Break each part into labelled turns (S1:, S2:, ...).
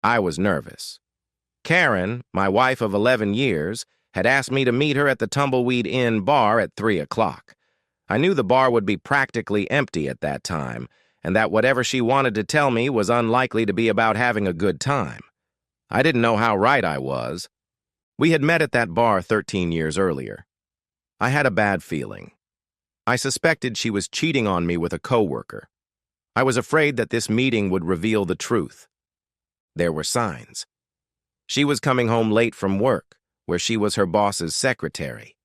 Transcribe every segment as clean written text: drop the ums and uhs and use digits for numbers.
S1: I was nervous. Karen, my wife of 11 years, had asked me to meet her at the Tumbleweed Inn bar at 3 o'clock. I knew the bar would be practically empty at that time, and that whatever she wanted to tell me was unlikely to be about having a good time. I didn't know how right I was. We had met at that bar 13 years earlier. I had a bad feeling. I suspected she was cheating on me with a coworker. I was afraid that this meeting would reveal the truth. There were signs. She was coming home late from work, where she was her boss's secretary.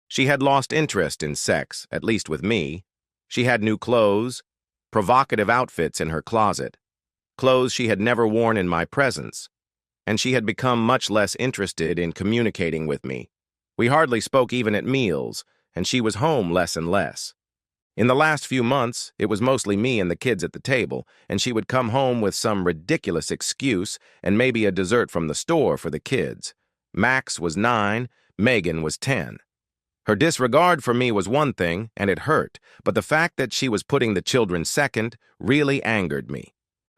S1: She had lost interest in sex, at least with me. She had new clothes, provocative outfits in her closet, clothes she had never worn in my presence, and she had become much less interested in communicating with me. We hardly spoke even at meals, and she was home less and less. In the last few months, it was mostly me and the kids at the table, and she would come home with some ridiculous excuse and maybe a dessert from the store for the kids. Max was 9, Megan was 10. Her disregard for me was one thing, and it hurt, but the fact that she was putting the children second really angered me.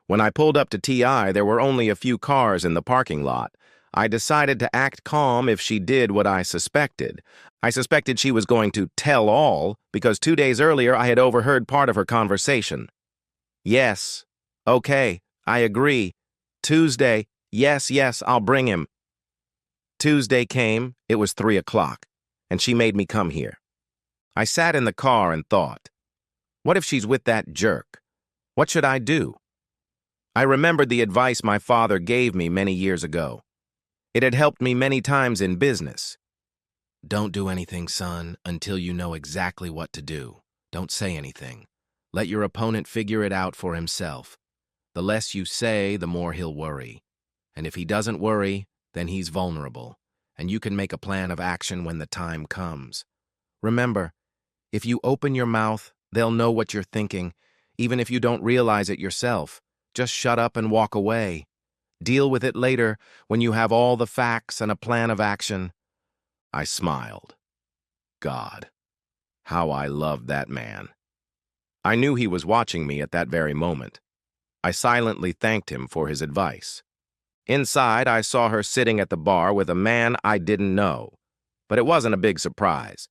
S1: When I pulled up to TI, there were only a few cars in the parking lot. I decided to act calm if she did what I suspected. I suspected she was going to tell all because 2 days earlier I had overheard part of her conversation. Yes. Okay, I agree. Tuesday. Yes, I'll bring him. Tuesday came, it was 3 o'clock, and she made me come here. I sat in the car and thought, what if she's with that jerk? What should I do? I remembered the advice my father gave me many years ago. It had helped me many times in business. Don't do anything, son, until you know exactly what to do. Don't say anything. Let your opponent figure it out for himself. The less you say, the more he'll worry. And if he doesn't worry, then he's vulnerable, and you can make a plan of action when the time comes. Remember, if you open your mouth, they'll know what you're thinking, even if you don't realize it yourself. Just shut up and walk away. Deal with it later when you have all the facts and a plan of action. I smiled. God, how I loved that man. I knew he was watching me at that very moment. I silently thanked him for his advice. Inside, I saw her sitting at the bar with a man I didn't know. But it wasn't a big surprise.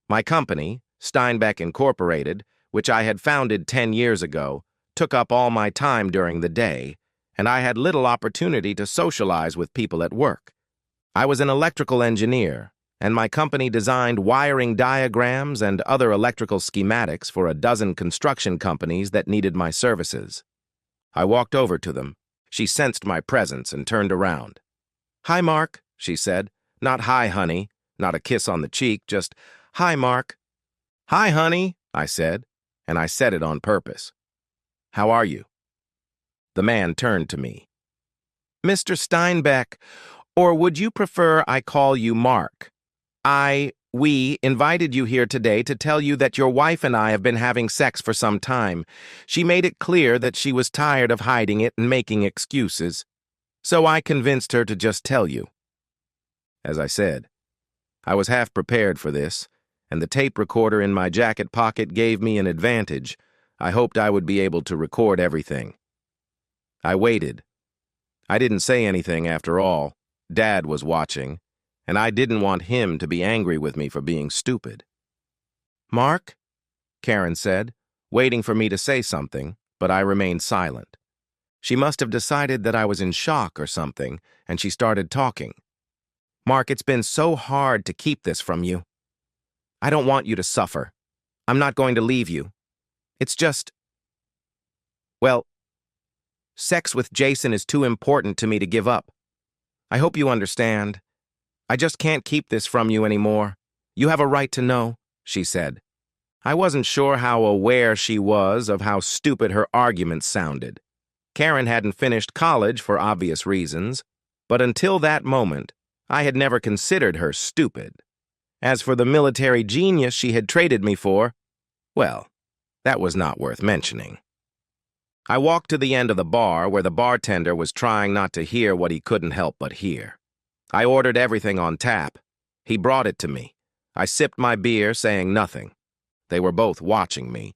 S1: My company, Steinbeck Incorporated, which I had founded 10 years ago, took up all my time during the day, and I had little opportunity to socialize with people at work. I was an electrical engineer, and my company designed wiring diagrams and other electrical schematics for a dozen construction companies that needed my services. I walked over to them. She sensed my presence and turned around. "Hi, Mark," she said. Not "hi, honey," not a kiss on the cheek, just "Hi, Mark." "Hi, honey," I said, and I said it on purpose. "How are you?" The man turned to me. "Mr. Steinbeck, or would you prefer I call you Mark? We invited you here today to tell you that your wife and I have been having sex for some time. She made it clear that she was tired of hiding it and making excuses. So I convinced her to just tell you." As I said, I was half prepared for this, and the tape recorder in my jacket pocket gave me an advantage. I hoped I would be able to record everything. I waited. I didn't say anything after all. Dad was watching, and I didn't want him to be angry with me for being stupid. "Mark?" Karen said, waiting for me to say something, but I remained silent. She must have decided that I was in shock or something, and she started talking. "Mark, it's been so hard to keep this from you. I don't want you to suffer. I'm not going to leave you. It's just... well, sex with Jason is too important to me to give up. I hope you understand. I just can't keep this from you anymore. You have a right to know," she said. I wasn't sure how aware she was of how stupid her arguments sounded. Karen hadn't finished college for obvious reasons, but until that moment, I had never considered her stupid. As for the military genius she had traded me for, well, that was not worth mentioning. I walked to the end of the bar where the bartender was trying not to hear what he couldn't help but hear. I ordered everything on tap. He brought it to me. I sipped my beer, saying nothing. They were both watching me.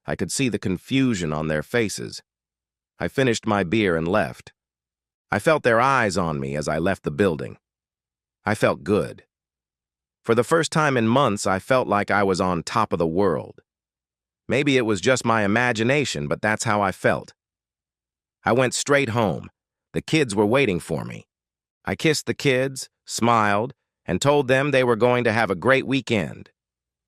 S1: I could see the confusion on their faces. I finished my beer and left. I felt their eyes on me as I left the building. I felt good. For the first time in months, I felt like I was on top of the world. Maybe it was just my imagination, but that's how I felt. I went straight home. The kids were waiting for me. I kissed the kids, smiled, and told them they were going to have a great weekend.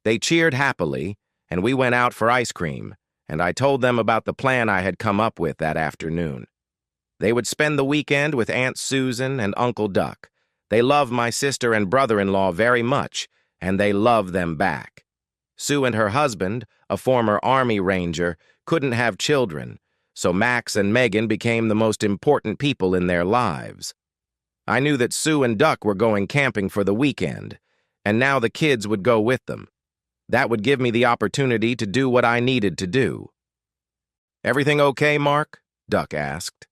S1: They cheered happily, and we went out for ice cream, and I told them about the plan I had come up with that afternoon. They would spend the weekend with Aunt Susan and Uncle Duck. They love my sister and brother-in-law very much, and they love them back. Sue and her husband, a former Army Ranger, couldn't have children, so Max and Megan became the most important people in their lives. I knew that Sue and Duck were going camping for the weekend, and now the kids would go with them. That would give me the opportunity to do what I needed to do. "Everything okay, Mark?" Duck asked.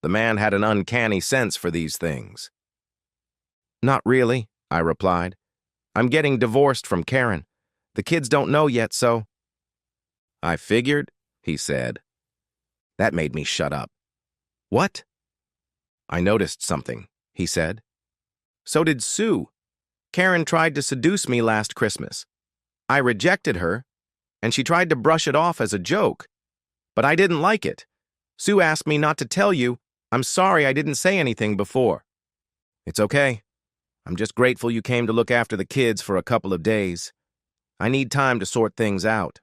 S1: The man had an uncanny sense for these things. "Not really," I replied. "I'm getting divorced from Karen. The kids don't know yet, so—" "I figured," he said. That made me shut up. "What?" "I noticed something," he said. "So did Sue. Karen tried to seduce me last Christmas. I rejected her, and she tried to brush it off as a joke. But I didn't like it. Sue asked me not to tell you. I'm sorry I didn't say anything before." "It's okay. I'm just grateful you came to look after the kids for a couple of days. I need time to sort things out.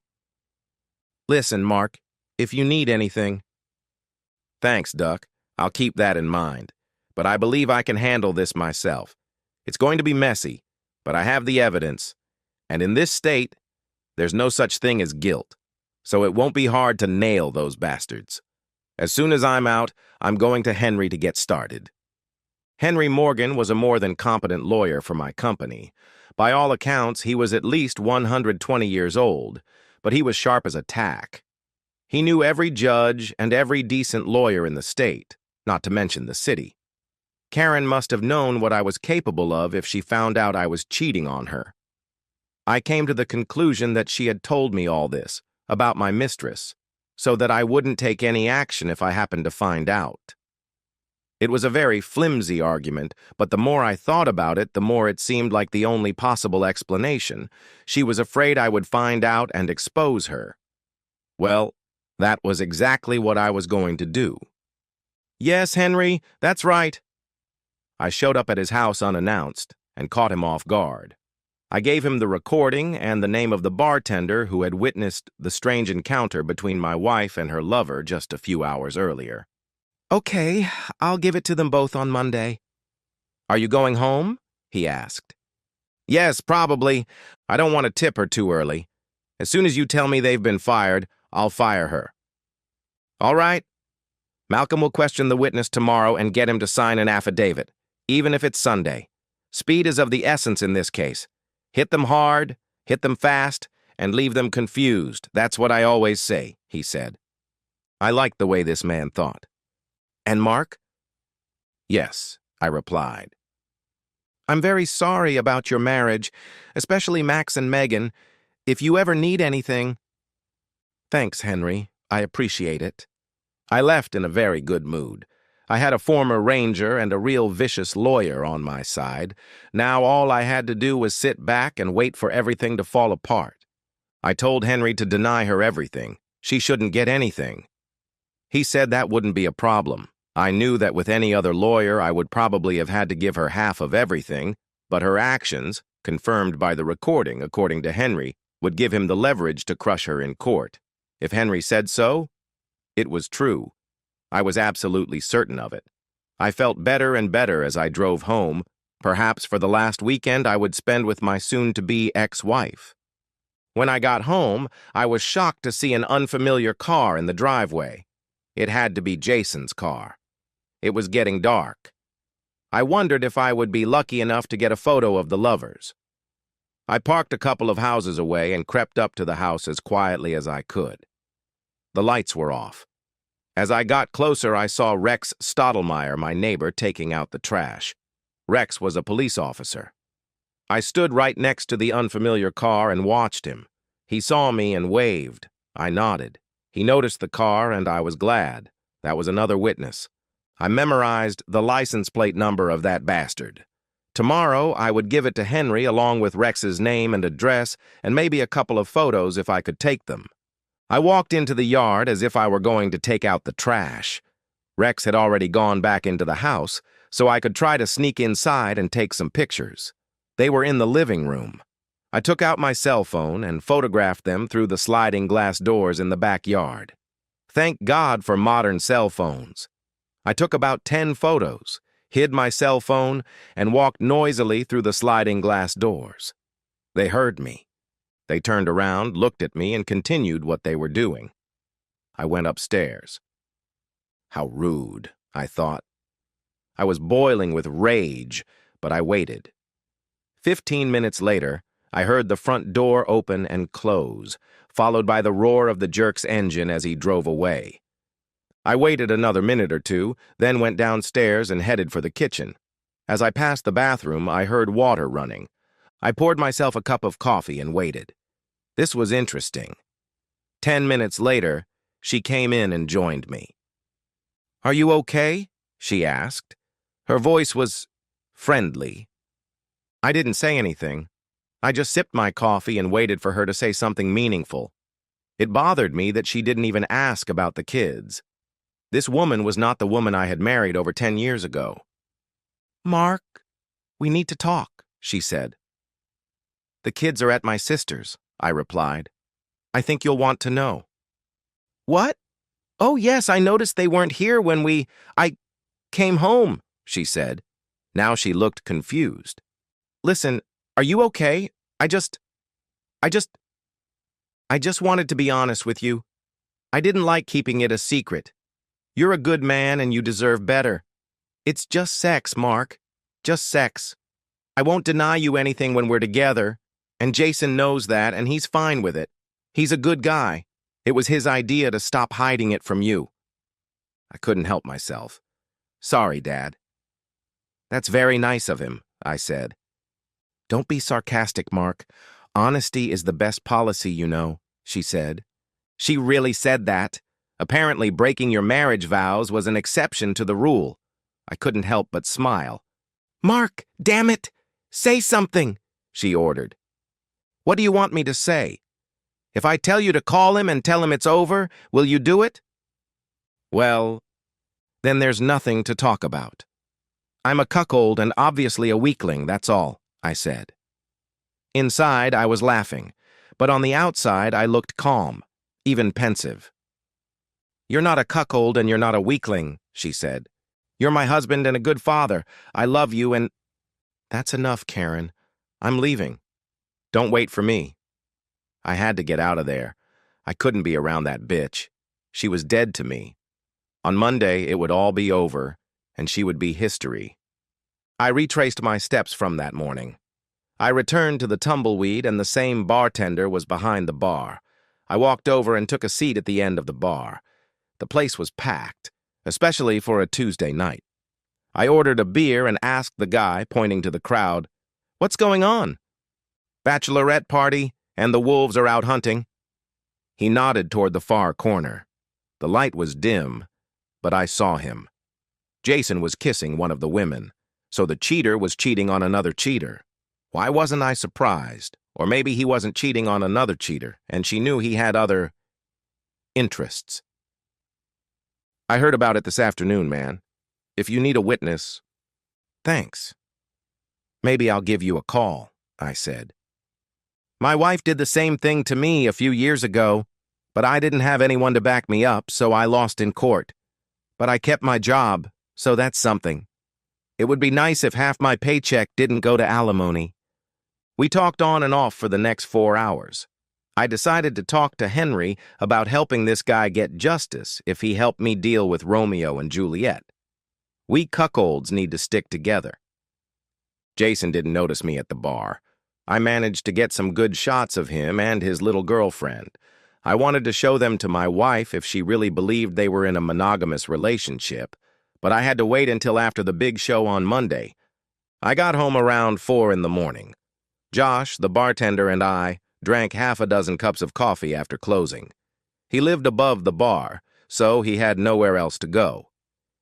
S1: Listen, Mark, if you need anything—" "Thanks, Duck. I'll keep that in mind. But I believe I can handle this myself. It's going to be messy, but I have the evidence. And in this state, there's no such thing as guilt. So it won't be hard to nail those bastards. As soon as I'm out, I'm going to Henry to get started." Henry Morgan was a more than competent lawyer for my company. By all accounts, he was at least 120 years old, but he was sharp as a tack. He knew every judge and every decent lawyer in the state, not to mention the city. Karen must have known what I was capable of if she found out I was cheating on her. I came to the conclusion that she had told me all this, about my mistress, so that I wouldn't take any action if I happened to find out. It was a very flimsy argument, but the more I thought about it, the more it seemed like the only possible explanation. She was afraid I would find out and expose her. Well, that was exactly what I was going to do. "Yes, Henry, that's right." I showed up at his house unannounced and caught him off guard. I gave him the recording and the name of the bartender who had witnessed the strange encounter between my wife and her lover just a few hours earlier. "Okay, I'll give it to them both on Monday." "Are you going home?" he asked. "Yes, probably. I don't want to tip her too early. As soon as you tell me they've been fired, I'll fire her." "All right. Malcolm will question the witness tomorrow and get him to sign an affidavit, even if it's Sunday. Speed is of the essence in this case. Hit them hard, hit them fast, and leave them confused. That's what I always say," he said. I liked the way this man thought. "And Mark?" "Yes," I replied. "I'm very sorry about your marriage, especially Max and Megan. If you ever need anything—" "Thanks, Henry. I appreciate it." I left in a very good mood. I had a former ranger and a real vicious lawyer on my side. Now all I had to do was sit back and wait for everything to fall apart. I told Henry to deny her everything. She shouldn't get anything. He said that wouldn't be a problem. I knew that with any other lawyer I would probably have had to give her half of everything, but her actions, confirmed by the recording according to Henry, would give him the leverage to crush her in court. If Henry said so, it was true. I was absolutely certain of it. I felt better and better as I drove home, perhaps for the last weekend I would spend with my soon-to-be ex-wife. When I got home, I was shocked to see an unfamiliar car in the driveway. It had to be Jason's car. It was getting dark. I wondered if I would be lucky enough to get a photo of the lovers. I parked a couple of houses away and crept up to the house as quietly as I could. The lights were off. As I got closer, I saw Rex Stottlemyre, my neighbor, taking out the trash. Rex was a police officer. I stood right next to the unfamiliar car and watched him. He saw me and waved. I nodded. He noticed the car, and I was glad. That was another witness. I memorized the license plate number of that bastard. Tomorrow, I would give it to Henry along with Rex's name and address and maybe a couple of photos if I could take them. I walked into the yard as if I were going to take out the trash. Rex had already gone back into the house, so I could try to sneak inside and take some pictures. They were in the living room. I took out my cell phone and photographed them through the sliding glass doors in the backyard. Thank God for modern cell phones. I took about 10 photos, hid my cell phone, and walked noisily through the sliding glass doors. They heard me. They turned around, looked at me, and continued what they were doing. I went upstairs. How rude, I thought. I was boiling with rage, but I waited. 15 minutes later, I heard the front door open and close, followed by the roar of the jerk's engine as he drove away. I waited another minute or two, then went downstairs and headed for the kitchen. As I passed the bathroom, I heard water running. I poured myself a cup of coffee and waited. This was interesting. 10 minutes later, she came in and joined me. "Are you okay?" she asked. Her voice was friendly. I didn't say anything. I just sipped my coffee and waited for her to say something meaningful. It bothered me that she didn't even ask about the kids. This woman was not the woman I had married over 10 years ago. "Mark, we need to talk," she said. "The kids are at my sister's," I replied. "I think you'll want to know." "What? Oh, yes, I noticed they weren't here when I came home," she said. Now she looked confused. "Listen, are you okay? I just wanted to be honest with you. I didn't like keeping it a secret. You're a good man and you deserve better. It's just sex, Mark. Just sex. I won't deny you anything when we're together, and Jason knows that, and he's fine with it. He's a good guy. It was his idea to stop hiding it from you." I couldn't help myself. "Sorry, Dad." "That's very nice of him," I said. "Don't be sarcastic, Mark. Honesty is the best policy, you know," she said. She really said that. Apparently, breaking your marriage vows was an exception to the rule. I couldn't help but smile. "Mark, damn it! Say something," she ordered. "What do you want me to say? If I tell you to call him and tell him it's over, will you do it?" "Well, then there's nothing to talk about. I'm a cuckold and obviously a weakling, that's all," I said. Inside, I was laughing, but on the outside, I looked calm, even pensive. "You're not a cuckold and you're not a weakling," she said. "You're my husband and a good father. I love you and—" "That's enough, Karen. I'm leaving. Don't wait for me." I had to get out of there. I couldn't be around that bitch. She was dead to me. On Monday, it would all be over, and she would be history. I retraced my steps from that morning. I returned to the Tumbleweed, and the same bartender was behind the bar. I walked over and took a seat at the end of the bar. The place was packed, especially for a Tuesday night. I ordered a beer and asked the guy, pointing to the crowd, "What's going on?" "Bachelorette party, and the wolves are out hunting." He nodded toward the far corner. The light was dim, but I saw him. Jason was kissing one of the women, so the cheater was cheating on another cheater. Why wasn't I surprised? Or maybe he wasn't cheating on another cheater, and she knew he had other interests. "I heard about it this afternoon, man. If you need a witness..." "Thanks. Maybe I'll give you a call," I said. My wife did the same thing to me a few years ago, but I didn't have anyone to back me up, so I lost in court. But I kept my job, so that's something. It would be nice if half my paycheck didn't go to alimony. We talked on and off for the next 4 hours. I decided to talk to Henry about helping this guy get justice if he helped me deal with Romeo and Juliet. We cuckolds need to stick together. Jason didn't notice me at the bar. I managed to get some good shots of him and his little girlfriend. I wanted to show them to my wife if she really believed they were in a monogamous relationship, but I had to wait until after the big show on Monday. I got home around 4 in the morning. Josh, the bartender, and I drank half a dozen cups of coffee after closing. He lived above the bar, so he had nowhere else to go.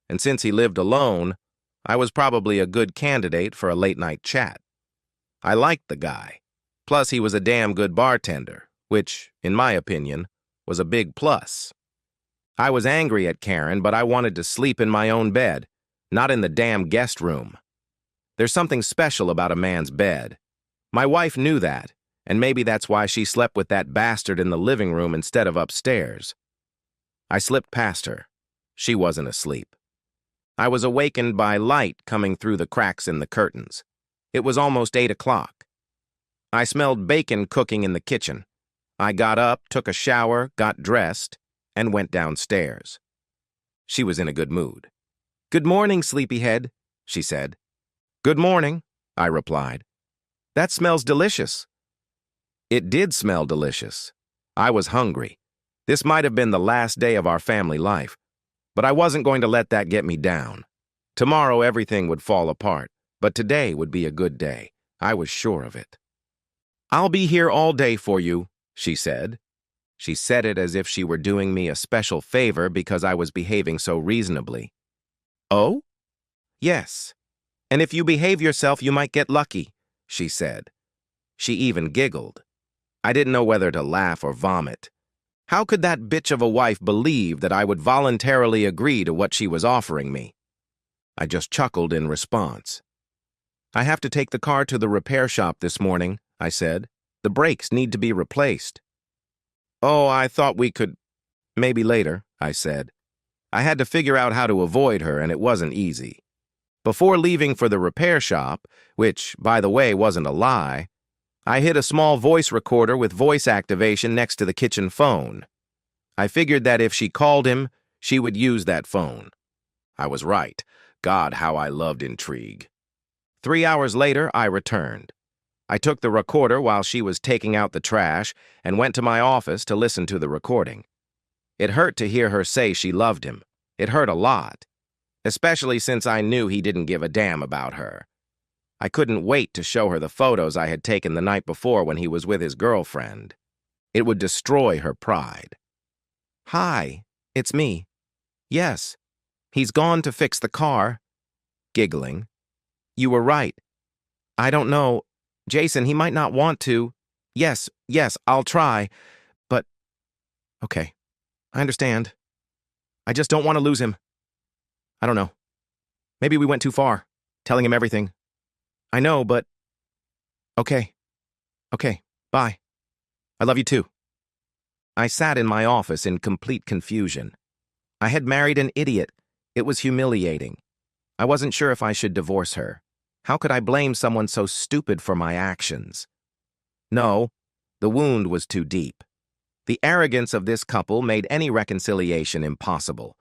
S1: and since he lived alone, I was probably a good candidate for a late-night chat. I liked the guy. Plus, he was a damn good bartender, which, in my opinion, was a big plus. I was angry at Karen, but I wanted to sleep in my own bed, not in the damn guest room. There's something special about a man's bed. My wife knew that, and maybe that's why she slept with that bastard in the living room instead of upstairs. I slipped past her. She wasn't asleep. I was awakened by light coming through the cracks in the curtains. It was almost 8 o'clock. I smelled bacon cooking in the kitchen. I got up, took a shower, got dressed, and went downstairs. She was in a good mood. "Good morning, sleepyhead," she said. "Good morning," I replied. "That smells delicious." It did smell delicious. I was hungry. This might have been the last day of our family life, but I wasn't going to let that get me down. Tomorrow everything would fall apart, but today would be a good day. I was sure of it. "I'll be here all day for you," she said. She said it as if she were doing me a special favor because I was behaving so reasonably. "Oh?" "Yes. And if you behave yourself, you might get lucky," she said. She even giggled. I didn't know whether to laugh or vomit. How could that bitch of a wife believe that I would voluntarily agree to what she was offering me? I just chuckled in response. "I have to take the car to the repair shop this morning," I said. "The brakes need to be replaced." "Oh, I thought we could—" "Maybe later," I said. I had to figure out how to avoid her, and it wasn't easy. Before leaving for the repair shop, which, by the way, wasn't a lie, I hid a small voice recorder with voice activation next to the kitchen phone. I figured that if she called him, she would use that phone. I was right. God, how I loved intrigue. 3 hours later, I returned. I took the recorder while she was taking out the trash and went to my office to listen to the recording. It hurt to hear her say she loved him. It hurt a lot, especially since I knew he didn't give a damn about her. I couldn't wait to show her the photos I had taken the night before when he was with his girlfriend. It would destroy her pride. "Hi, it's me." "Yes, he's gone to fix the car." Giggling. "You were right. I don't know. Jason, he might not want to." Yes, I'll try. But, okay, I understand. I just don't want to lose him. I don't know. Maybe we went too far, telling him everything. I know, but... Okay, bye. I love you too." I sat in my office in complete confusion. I had married an idiot. It was humiliating. I wasn't sure if I should divorce her. How could I blame someone so stupid for my actions? No, the wound was too deep. The arrogance of this couple made any reconciliation impossible.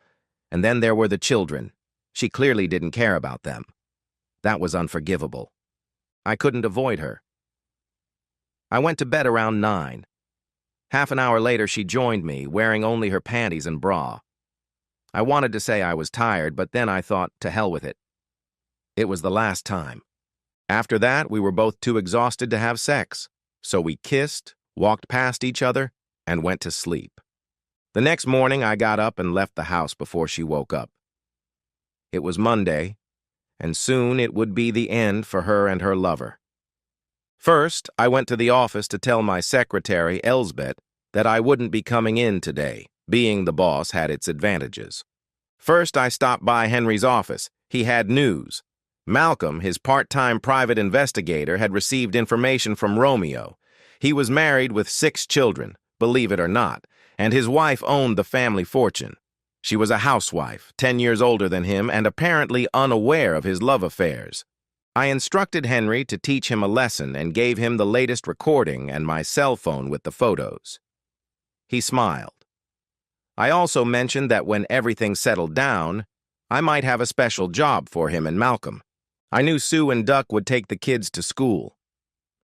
S1: And then there were the children. She clearly didn't care about them. That was unforgivable. I couldn't avoid her. I went to bed around 9. Half an hour later, she joined me, wearing only her panties and bra. I wanted to say I was tired, but then I thought, to hell with it. It was the last time. After that, we were both too exhausted to have sex, so we kissed, walked past each other, and went to sleep. The next morning, I got up and left the house before she woke up. It was Monday, and soon it would be the end for her and her lover. First, I went to the office to tell my secretary, Elsbeth, that I wouldn't be coming in today. Being the boss had its advantages. First, I stopped by Henry's office. He had news. Malcolm, his part-time private investigator, had received information from Romeo. He was married with 6 children, believe it or not, and his wife owned the family fortune. She was a housewife, 10 years older than him, and apparently unaware of his love affairs. I instructed Henry to teach him a lesson and gave him the latest recording and my cell phone with the photos. He smiled. I also mentioned that when everything settled down, I might have a special job for him and Malcolm. I knew Sue and Duck would take the kids to school.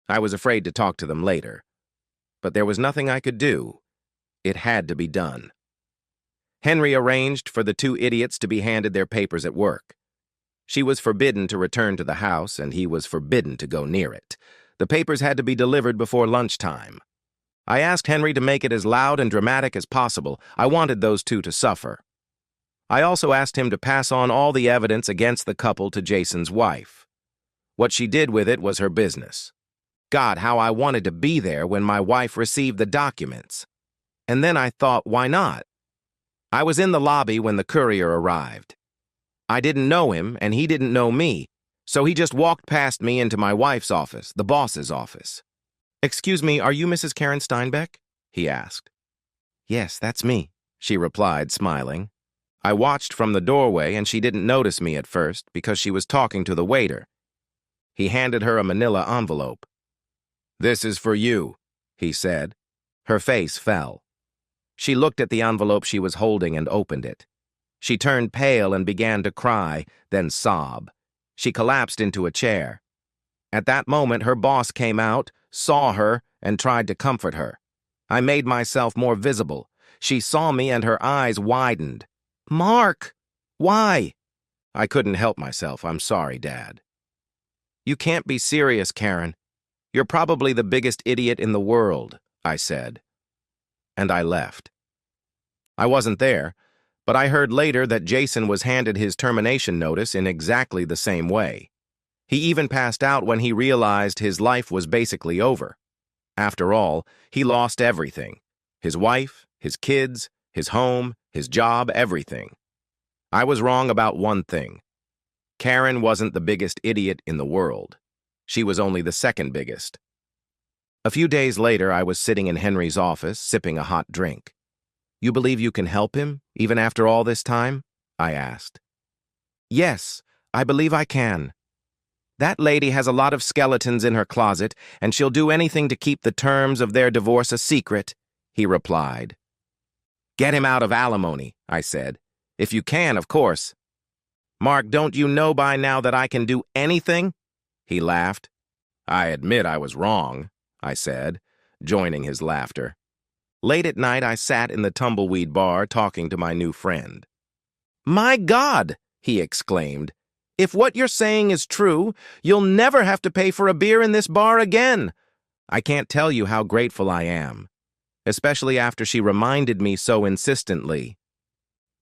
S1: I was afraid to talk to them later. But there was nothing I could do. It had to be done. Henry arranged for the 2 idiots to be handed their papers at work. She was forbidden to return to the house, and he was forbidden to go near it. The papers had to be delivered before lunchtime. I asked Henry to make it as loud and dramatic as possible. I wanted those 2 to suffer. I also asked him to pass on all the evidence against the couple to Jason's wife. What she did with it was her business. God, how I wanted to be there when my wife received the documents. And then I thought, why not? I was in the lobby when the courier arrived. I didn't know him, and he didn't know me, so he just walked past me into my wife's office, the boss's office. "Excuse me, are you Mrs. Karen Steinbeck?" he asked. "Yes, that's me," she replied, smiling. I watched from the doorway, and she didn't notice me at first because she was talking to the waiter. He handed her a manila envelope. "This is for you," he said. Her face fell. She looked at the envelope she was holding and opened it. She turned pale and began to cry, then sob. She collapsed into a chair. At that moment, her boss came out, saw her, and tried to comfort her. I made myself more visible. She saw me and her eyes widened. "Mark! Why?" I couldn't help myself. "I'm sorry, Dad." "You can't be serious, Karen. You're probably the biggest idiot in the world," I said. And I left. I wasn't there, but I heard later that Jason was handed his termination notice in exactly the same way. He even passed out when he realized his life was basically over. After all, he lost everything. His wife, his kids, his home, his job, everything. I was wrong about one thing. Karen wasn't the biggest idiot in the world. She was only the second biggest. A few days later, I was sitting in Henry's office, sipping a hot drink. "You believe you can help him, even after all this time?" I asked. "Yes, I believe I can. That lady has a lot of skeletons in her closet, and she'll do anything to keep the terms of their divorce a secret," he replied. "Get him out of alimony," I said. "If you can, of course." "Mark, don't you know by now that I can do anything?" He laughed. "I admit I was wrong," I said, joining his laughter. Late at night, I sat in the tumbleweed bar talking to my new friend. "My God!" he exclaimed. "If what you're saying is true, you'll never have to pay for a beer in this bar again." I can't tell you how grateful I am, especially after she reminded me so insistently.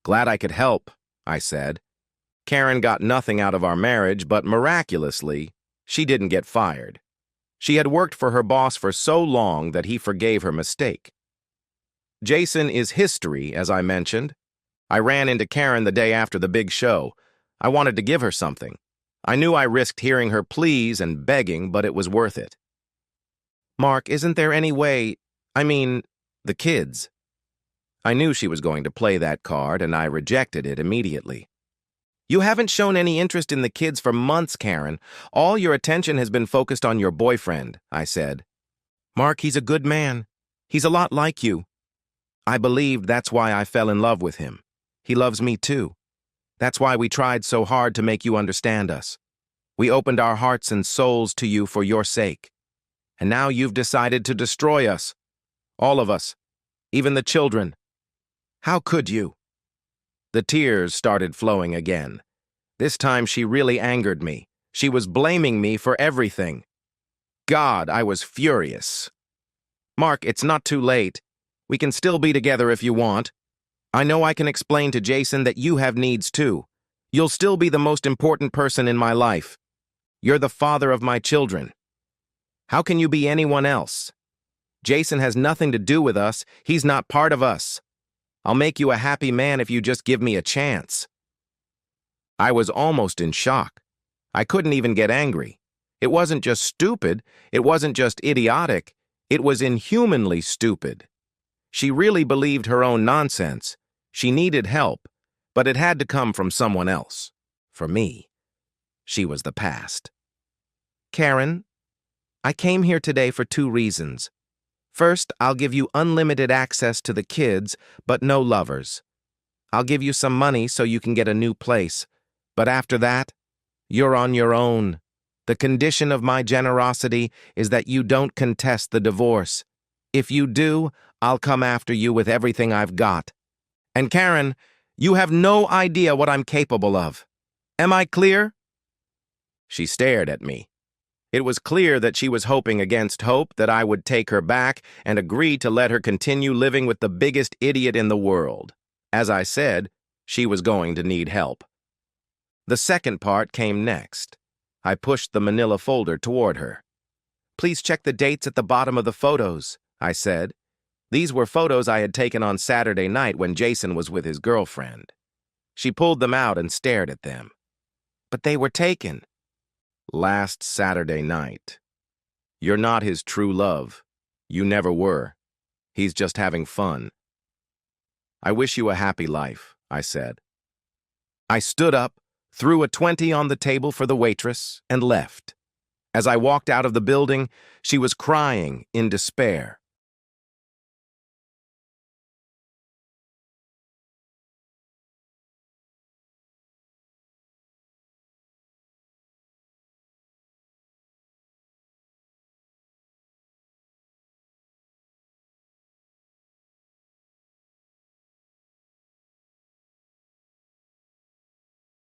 S1: "Glad I could help," I said. Karen got nothing out of our marriage, but miraculously, she didn't get fired. She had worked for her boss for so long that he forgave her mistake. Jason is history, as I mentioned. I ran into Karen the day after the big show. I wanted to give her something. I knew I risked hearing her pleas and begging, but it was worth it. "Mark, isn't there any way, the kids?" I knew she was going to play that card, and I rejected it immediately. "You haven't shown any interest in the kids for months, Karen. All your attention has been focused on your boyfriend," I said. "Mark, he's a good man. He's a lot like you. I believed that's why I fell in love with him. He loves me too. That's why we tried so hard to make you understand us. We opened our hearts and souls to you for your sake. And now you've decided to destroy us. All of us. Even the children. How could you?" The tears started flowing again. This time she really angered me. She was blaming me for everything. God, I was furious. "Mark, it's not too late. We can still be together if you want. I know I can explain to Jason that you have needs too. You'll still be the most important person in my life. You're the father of my children. How can you be anyone else? Jason has nothing to do with us. He's not part of us. I'll make you a happy man if you just give me a chance." I was almost in shock. I couldn't even get angry. It wasn't just stupid. It wasn't just idiotic. It was inhumanly stupid. She really believed her own nonsense. She needed help, but it had to come from someone else. For me, she was the past. "Karen, I came here today for 2 reasons. First, I'll give you unlimited access to the kids, but no lovers. I'll give you some money so you can get a new place. But after that, you're on your own. The condition of my generosity is that you don't contest the divorce. If you do, I'll come after you with everything I've got. And Karen, you have no idea what I'm capable of. Am I clear?" She stared at me. It was clear that she was hoping against hope that I would take her back and agree to let her continue living with the biggest idiot in the world. As I said, She was going to need help. The second part came next. I pushed the manila folder toward her. "Please check the dates at the bottom of the photos," I said. These were photos I had taken on Saturday night when Jason was with his girlfriend. She pulled them out and stared at them. "But they were taken." "Last Saturday night. You're not his true love. You never were. He's just having fun." "I wish you a happy life," I said. I stood up, threw a 20 on the table for the waitress, and left. As I walked out of the building, she was crying in despair.